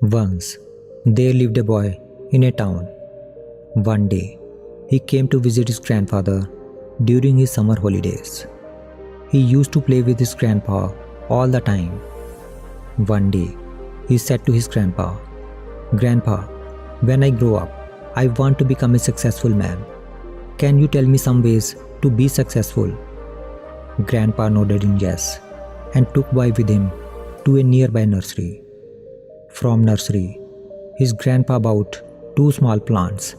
Once, there lived a boy in a town. One day, he came to visit his grandfather during his summer holidays. He used to play with his grandpa all the time. One day, he said to his grandpa, "Grandpa, when I grow up, I want to become a successful man. Can you tell me some ways to be successful?" Grandpa nodded in yes and took boy with him to a nearby nursery. From nursery, his grandpa bought 2 small plants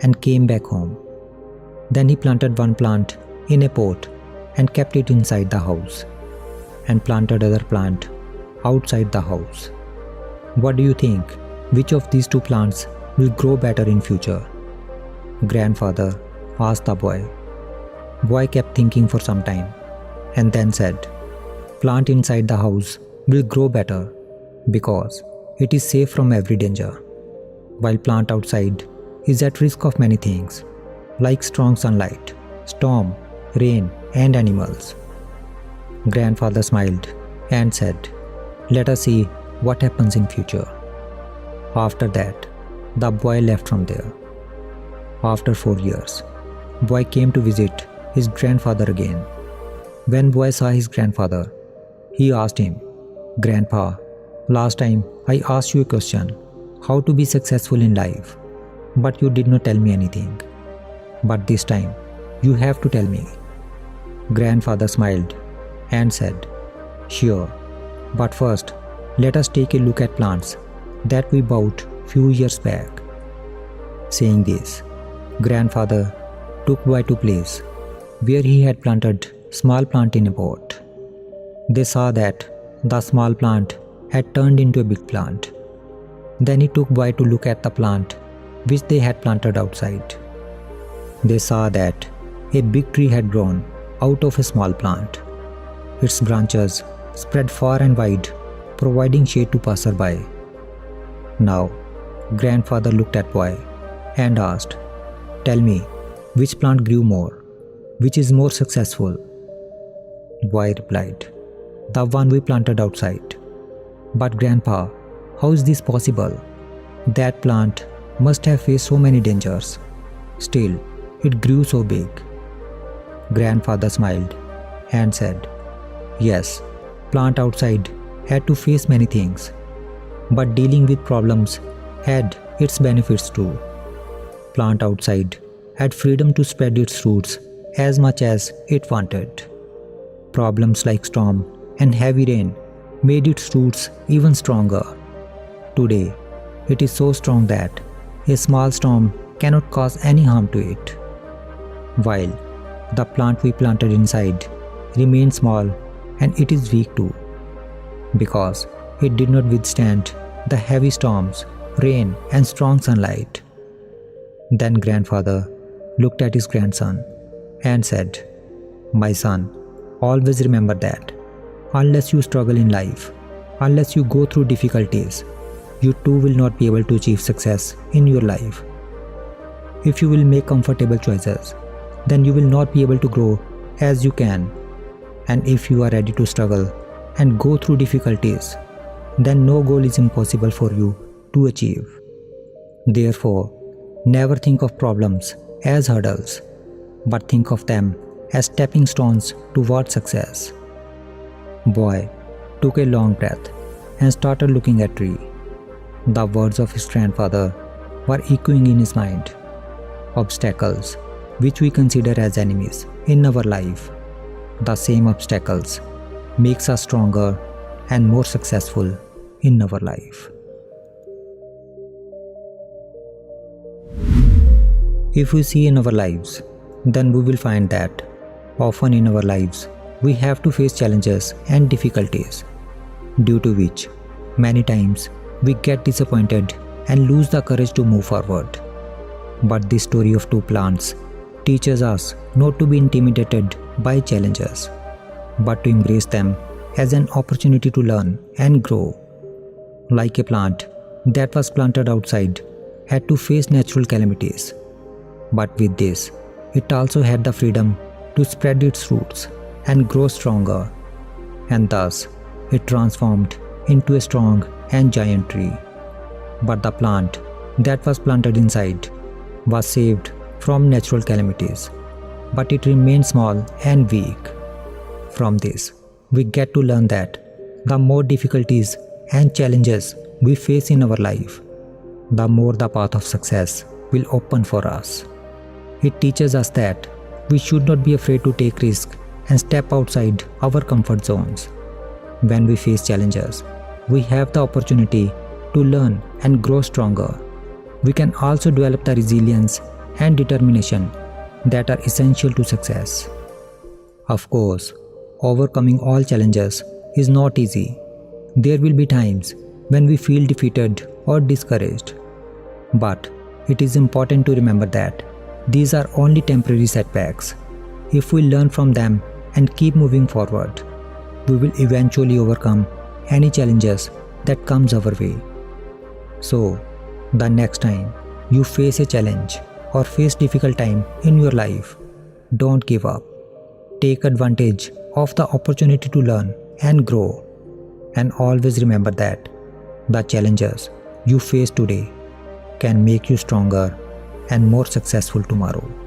and came back home. Then he planted one plant in a pot and kept it inside the house, and planted other plant outside the house. What do you think? Which of these 2 plants will grow better in future? Grandfather asked the boy. Boy kept thinking for some time and then said, "Plant inside the house will grow better because it is safe from every danger, while plant outside is at risk of many things, like strong sunlight, storm, rain, and animals." Grandfather smiled and said, "Let us see what happens in future." After that, the boy left from there. After 4 years, boy came to visit his grandfather again. When boy saw his grandfather, he asked him, "Grandpa, last time I asked you a question, how to be successful in life, but you did not tell me anything. But this time, you have to tell me." Grandfather smiled and said, "Sure, but first, let us take a look at plants that we bought few years back." Saying this, grandfather took boy to place where he had planted small plant in a pot. They saw that the small plant had turned into a big plant. Then he took boy to look at the plant which they had planted outside. They saw that a big tree had grown out of a small plant. Its branches spread far and wide, providing shade to passerby. Now, grandfather looked at boy and asked, "Tell me, which plant grew more? Which is more successful?" Boy replied, "The one we planted outside." "But grandpa, how is this possible? That plant must have faced so many dangers. Still, it grew so big." Grandfather smiled and said, "Yes, plant outside had to face many things, but dealing with problems had its benefits too. Plant outside had freedom to spread its roots as much as it wanted. Problems like storm and heavy rain made its roots even stronger. Today, it is so strong that a small storm cannot cause any harm to it. While the plant we planted inside remains small and it is weak too, because it did not withstand the heavy storms, rain, and strong sunlight." Then grandfather looked at his grandson and said, "My son, always remember that unless you struggle in life, unless you go through difficulties, you too will not be able to achieve success in your life. If you will make comfortable choices, then you will not be able to grow as you can. And if you are ready to struggle and go through difficulties, then no goal is impossible for you to achieve. Therefore, never think of problems as hurdles, but think of them as stepping stones towards success." Boy took a long breath and started looking at tree. The words of his grandfather were echoing in his mind. Obstacles, which we consider as enemies in our life, the same obstacles makes us stronger and more successful in our life. If we see in our lives, then we will find that often in our lives we have to face challenges and difficulties, due to which many times we get disappointed and lose the courage to move forward. But this story of two plants teaches us not to be intimidated by challenges, but to embrace them as an opportunity to learn and grow. Like a plant that was planted outside had to face natural calamities, but with this, it also had the freedom to spread its roots and grow stronger, and thus it transformed into a strong and giant tree. But the plant that was planted inside was saved from natural calamities, but it remained small and weak. From this, we get to learn that the more difficulties and challenges we face in our life, the more the path of success will open for us. It teaches us that we should not be afraid to take risks and step outside our comfort zones. When we face challenges, we have the opportunity to learn and grow stronger. We can also develop the resilience and determination that are essential to success. Of course, overcoming all challenges is not easy. There will be times when we feel defeated or discouraged. But it is important to remember that these are only temporary setbacks. If we learn from them and keep moving forward, we will eventually overcome any challenges that comes our way. So, the next time you face a challenge or face difficult time in your life, don't give up. Take advantage of the opportunity to learn and grow. And always remember that the challenges you face today can make you stronger and more successful tomorrow.